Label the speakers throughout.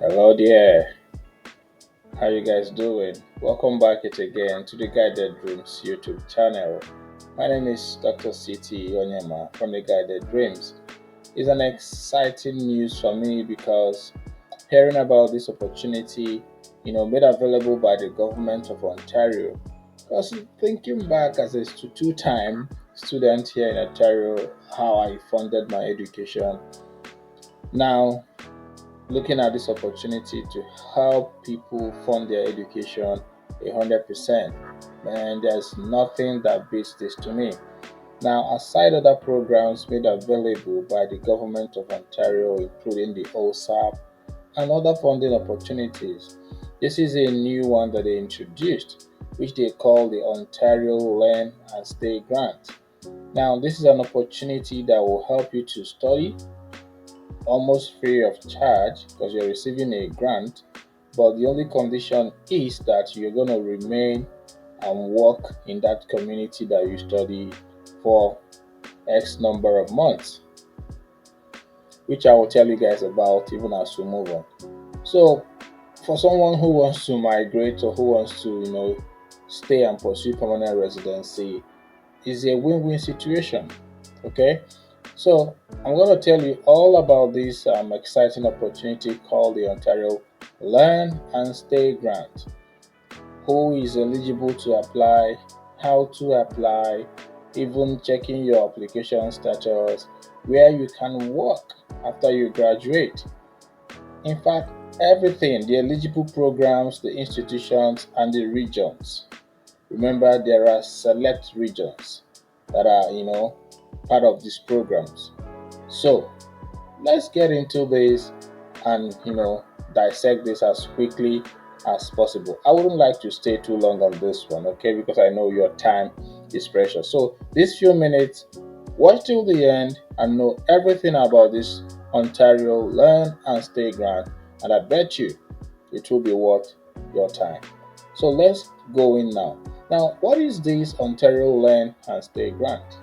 Speaker 1: Hello there, how you guys doing? Welcome back yet again to the Guided Dreams YouTube channel. My name is Dr. CT Onyema from the Guided Dreams. It's an exciting news for me because hearing about this opportunity, made available by the government of Ontario. Because thinking back as a two-time student here in Ontario, how I funded my education. Now looking at this opportunity to help people fund their education 100%. Man, there's nothing that beats this to me. Now, aside other programs made available by the government of Ontario, including the OSAP and other funding opportunities, this is a new one that they introduced, which they call the Ontario Learn and Stay Grant. Now, this is an opportunity that will help you to study almost free of charge because you're receiving a grant, but the only condition is that you're going to remain and work in that community that you study for X number of months, which I will tell you guys about even as we move on. So, for someone who wants to migrate or who wants to, stay and pursue permanent residency, is a win-win situation. Okay, so I'm going to tell you all about this exciting opportunity called the Ontario Learn and Stay Grant. Who is eligible to apply, how to apply, even checking your application status, where you can work after you graduate. In fact, everything, the eligible programs, the institutions, and the regions. Remember, there are select regions that are, part of these programs. So let's get into this and, dissect this as quickly as possible. I wouldn't like to stay too long on this one, okay, because I know your time is precious. So these few minutes, watch till the end and know everything about this Ontario Learn and Stay grant, and I bet you it will be worth your time. So let's go in now. Now, what is this Ontario Learn and Stay grant?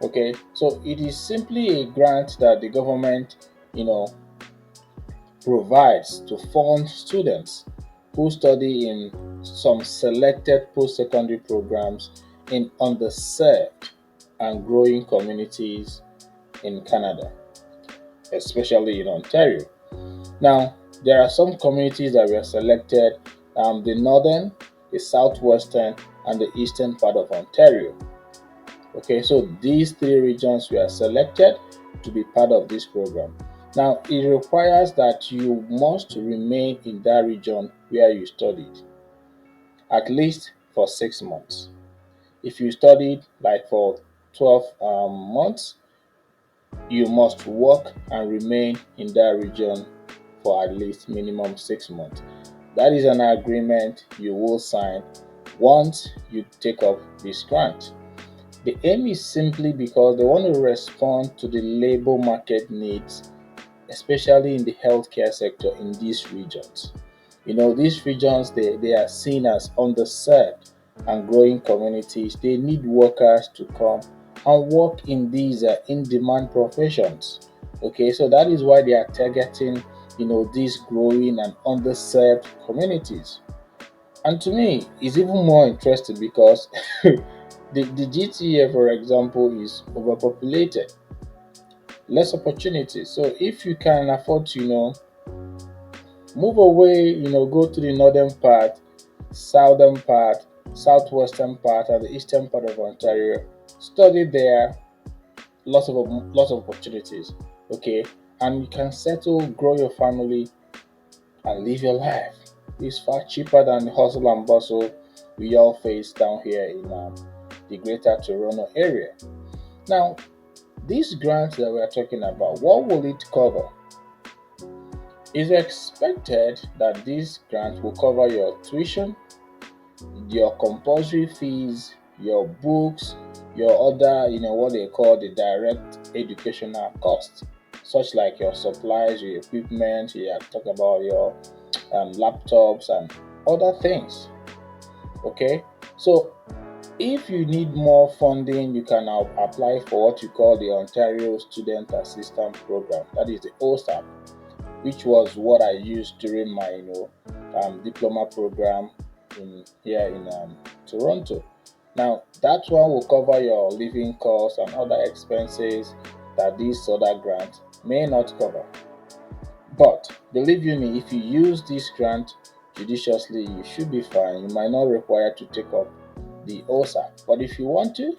Speaker 1: Okay, so it is simply a grant that the government, provides to fund students who study in some selected post-secondary programs in underserved and growing communities in Canada, especially in Ontario. Now, there are some communities that were selected, the northern, the southwestern, and the eastern part of Ontario. Okay, so these three regions were selected to be part of this program. Now, it requires that you must remain in that region where you studied at least for 6 months. If you studied like for 12 months, you must work and remain in that region for at least minimum 6 months. That is an agreement you will sign once you take up this grant. The aim is simply because they want to respond to the labor market needs, especially in the healthcare sector in these regions. These regions, they are seen as underserved and growing communities. They need workers to come and work in these in-demand professions. Okay, so that is why they are targeting, these growing and underserved communities. And to me, it's even more interesting because the GTA, for example, is overpopulated, less opportunities. So if you can afford to, move away, go to the northern part, southern part, southwestern part, and the eastern part of Ontario, study there, lots of opportunities. Okay, and you can settle, grow your family, and live your life. It's far cheaper than the hustle and bustle we all face down here in the greater Toronto area. Now, these grants that we are talking about, what will it cover? It's expected that this grant will cover your tuition, your compulsory fees, your books, your other, what they call the direct educational costs, such like your supplies, your equipment, you talk about your laptops and other things. Okay, so if you need more funding, you can now apply for what you call the Ontario Student Assistance Program, that is the OSAP. which was what I used during my diploma program here in Toronto. Now that one will cover your living costs and other expenses that this other grant may not cover. But believe you me, if you use this grant judiciously, you should be fine. You might not require to take up the OSA. But if you want to,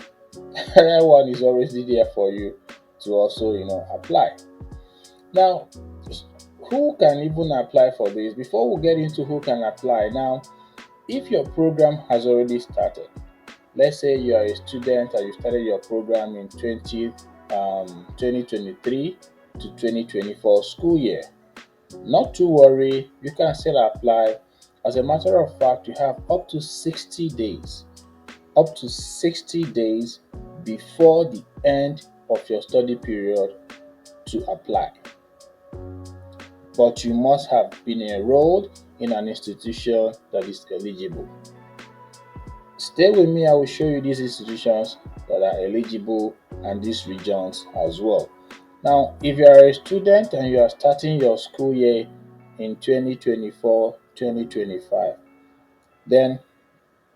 Speaker 1: that one is already there for you to also, apply. Now, who can even apply for this? Before we get into who can apply, now, if your program has already started, let's say you are a student and you started your program in 2023 to 2024 school year, not to worry, you can still apply. As a matter of fact, you have up to 60 days before the end of your study period to apply. But you must have been enrolled in an institution that is eligible. Stay with me, I will show you these institutions that are eligible and these regions as well. Now, if you are a student and you are starting your school year in 2024-2025, then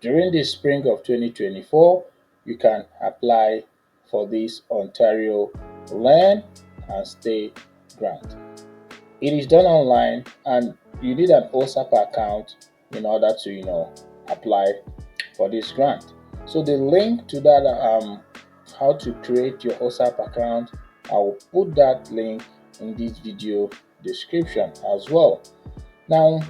Speaker 1: during the spring of 2024, you can apply for this Ontario Learn and Stay grant. It is done online and you need an OSAP account in order to, apply for this grant. So the link to that, how to create your OSAP account, I will put that link in this video description as well. Now,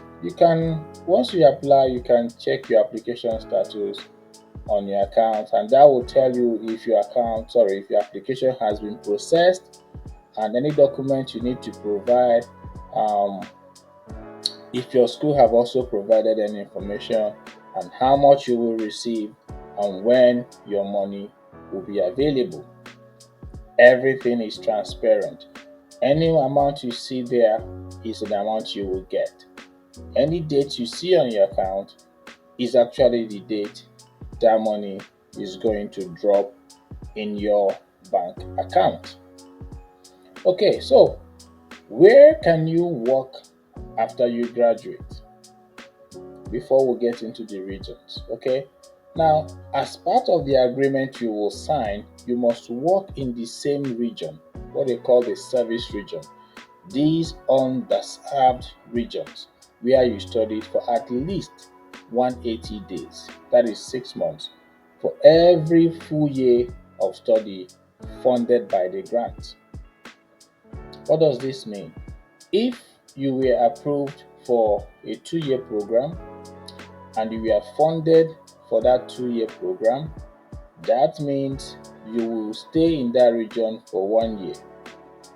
Speaker 1: once you apply, you can check your application status on your account, and that will tell you if your application has been processed and any document you need to provide. If your school have also provided any information and how much you will receive and when your money will be available. Everything is transparent. Any amount you see there is the amount you will get. Any date you see on your account is actually the date that money is going to drop in your bank account. Okay, so where can you work after you graduate? Before we get into the regions, okay? Now, as part of the agreement you will sign, you must work in the same region, what they call the service region. These underserved regions where you studied for at least 180 days, that is 6 months, for every full year of study funded by the grant. What does this mean? If you were approved for a 2-year program and you were funded for that 2-year program, that means you will stay in that region for 1 year.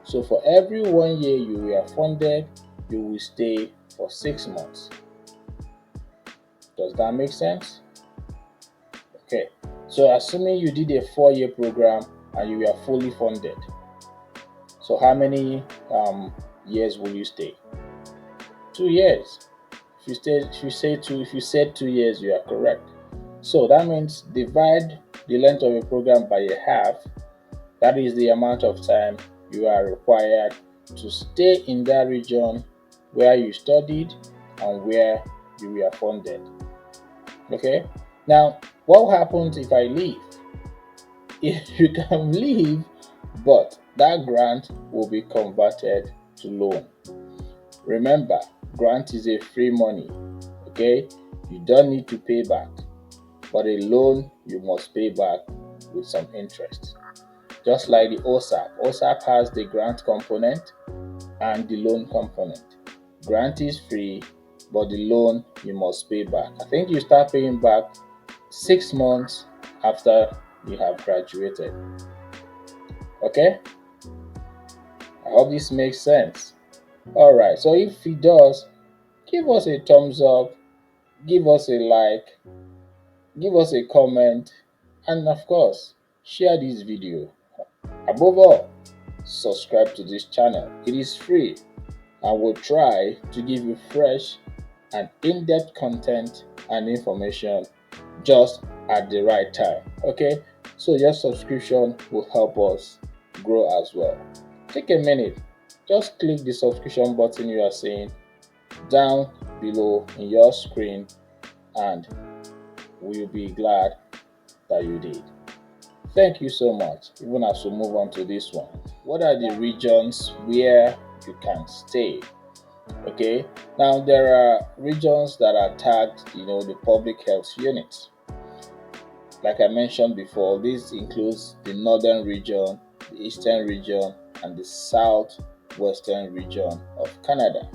Speaker 1: So for every 1 year you were funded, you will stay for 6 months. Does that make sense? Okay. So assuming you did a 4-year program and you were fully funded, so how many years will you stay? 2 years. If you said 2 years, you are correct. So that means divide the length of a program by a half. That is the amount of time you are required to stay in that region where you studied and where you were funded. Okay? Now, what happens if I leave? If you can leave, but that grant will be converted to loan. Remember, grant is a free money. Okay? You don't need to pay back. But a loan, you must pay back with some interest. Just like the OSAP. OSAP has the grant component and the loan component. Grant is free, but the loan you must pay back. I think you start paying back 6 months after you have graduated. Okay? I hope this makes sense. Alright, so if it does, give us a thumbs up, give us a like, give us a comment, and of course, share this video. Above all, subscribe to this channel. It is free and will try to give you fresh and in-depth content and information just at the right time. Okay, so your subscription will help us grow as well. Take a minute just click the subscription button you are seeing down below in your screen, and we'll be glad that you did. Thank you so much. Even as we move on to this one, what are the regions where you can stay? Okay, now there are regions that are tagged, the public health units. Like I mentioned before, this includes the northern region, the eastern region, and the southwestern region of Canada.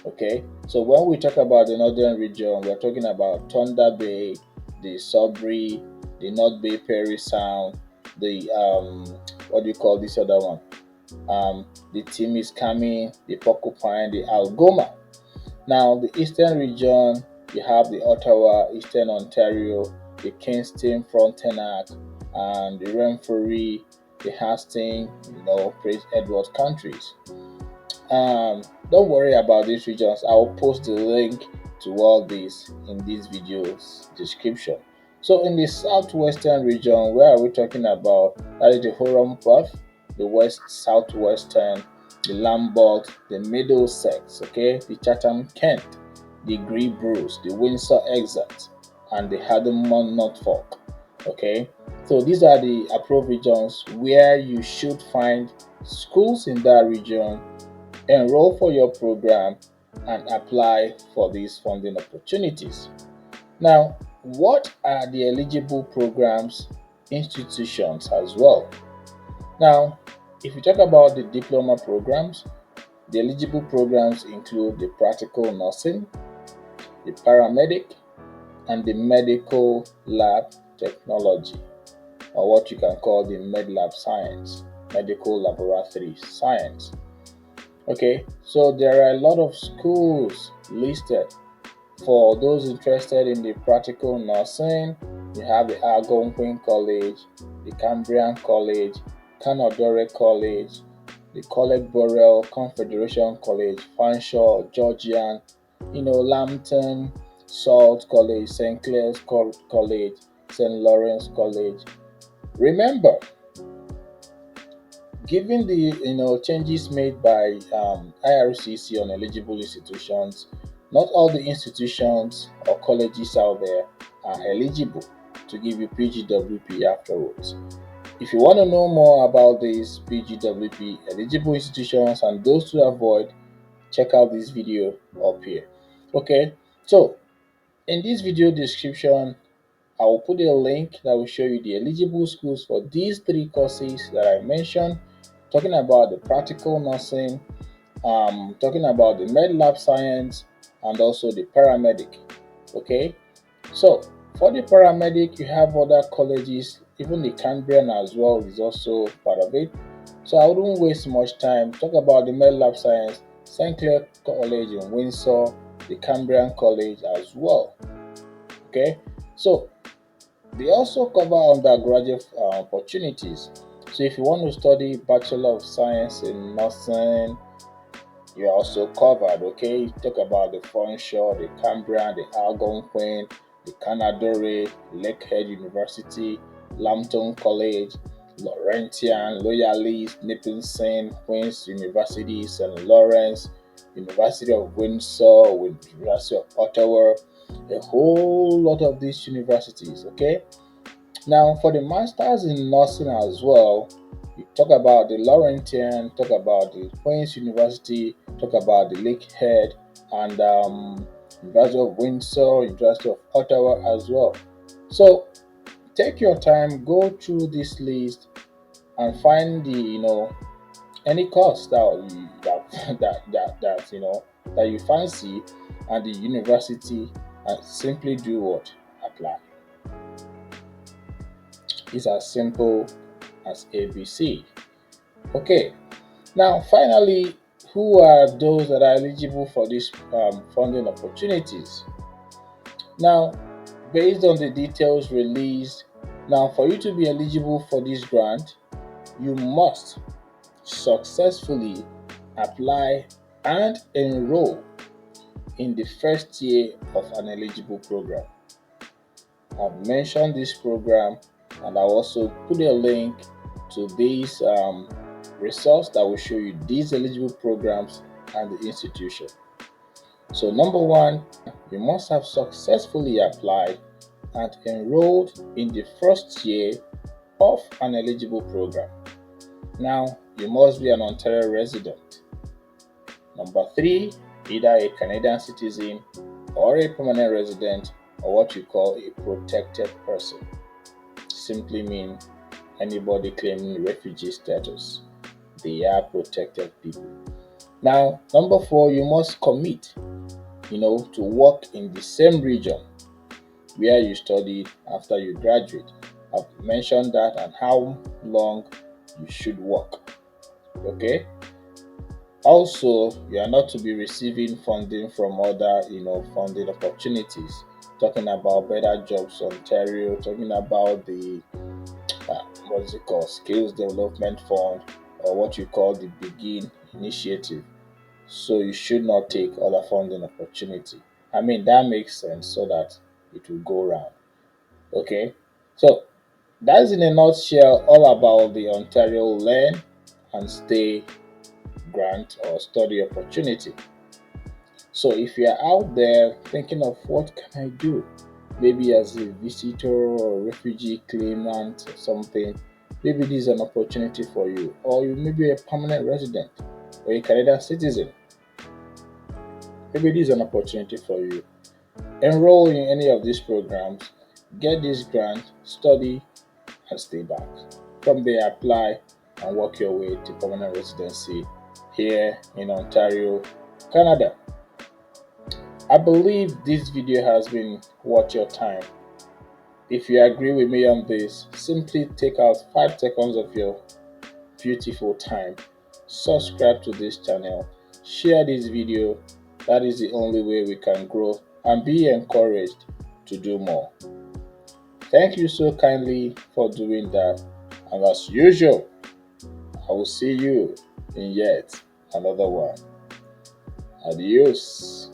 Speaker 1: Okay, so when we talk about the northern region, we're talking about Thunder Bay, the Sudbury, the North Bay Perry Sound, the what do you call this other one? The Timiskaming, the Porcupine, the Algoma. Now, the eastern region, you have the Ottawa, Eastern Ontario, the Kingston, Frontenac, and the Renfrew, the Hastings, Prince Edward countries. Don't worry about these regions. I'll post the link to all these in this video's description. So in the southwestern region, where are we talking about? That is the Huron Buff, the west southwestern, the Lambert, the Middlesex, okay, the Chatham Kent, the Grey Bruce, the Windsor Exit, and the Haddamont Norfolk. Okay, so these are the approved regions where you should find schools in that region, enroll for your program, and apply for these funding opportunities. Now, what are the eligible programs, institutions as well? Now, if you talk about the diploma programs, the eligible programs include the practical nursing, the paramedic, and the medical lab technology, or what you can call the med lab science, medical laboratory science. Okay, so there are a lot of schools listed. For those interested in the practical nursing, you have the Algonquin College, the Cambrian College, Canadore College, the College Borel Confederation College, Fanshawe, Georgian, Lambton, Salt College, St. Clair's College, St. Lawrence College. Remember, given the changes made by IRCC on eligible institutions, not all the institutions or colleges out there are eligible to give you PGWP afterwards. If you want to know more about these PGWP eligible institutions and those to avoid, check out this video up here. Okay, so in this video description, I will put a link that will show you the eligible schools for these three courses that I mentioned, talking about the practical nursing, talking about the med lab science, and also the paramedic. Okay, so for the paramedic, you have other colleges, even the Cambrian as well is also part of it. So I wouldn't waste much time. Talk about the med lab science, St. Clair College in Windsor, the Cambrian College as well. Okay, so they also cover undergraduate opportunities. So if you want to study Bachelor of Science in Nursing, you're also covered. Okay, talk about the Fanshawe, the Cambrian, the Algonquin, the Canadore, Lakehead University, Lambton College, Laurentian, Loyalist, Nipissing, Queen's University, St. Lawrence, University of Windsor, University of Ottawa, a whole lot of these universities. Okay, now for the masters in nursing as well, you talk about the Laurentian, talk about the Queen's University, talk about the Lakehead, and University of Windsor, University of Ottawa as well. So take your time, go through this list, and find the any course that you fancy, and the university, and simply do what? Apply. It's as simple as ABC. Okay, now finally, who are those that are eligible for these funding opportunities? Now, based on the details released, now for you to be eligible for this grant, you must successfully apply and enroll in the first year of an eligible program. I've mentioned this program, and I'll also put a link to this resource that will show you these eligible programs and the institution. So, number one, you must have successfully applied and enrolled in the first year of an eligible program. Now, you must be an Ontario resident. Number three, either a Canadian citizen or a permanent resident or what you call a protected person. Simply mean anybody claiming refugee status. They are protected people. Now, number four, you must commit, to work in the same region where you studied after you graduate. I've mentioned that and how long you should work. Okay. Also, you are not to be receiving funding from other, funding opportunities. Talking about Better Jobs Ontario, talking about the what's it called, Skills Development Fund, or what you call the Begin Initiative. So you should not take other funding opportunity. I mean that makes sense so that it will go round. Okay, so that's in a nutshell all about the Ontario Learn and Stay grant or study opportunity. So if you're out there thinking of what can I do, maybe as a visitor or refugee claimant or something, maybe this is an opportunity for you. Or you may be a permanent resident or a Canadian citizen, maybe this is an opportunity for you. Enroll in any of these programs, get this grant, study, and stay back. From there, apply and work your way to permanent residency here in Ontario, Canada. I believe this video has been worth your time. If you agree with me on this, simply take out 5 seconds of your beautiful time, subscribe to this channel, share this video. That is the only way we can grow and be encouraged to do more. Thank you so kindly for doing that. And as usual, I will see you in yet another one. Adios.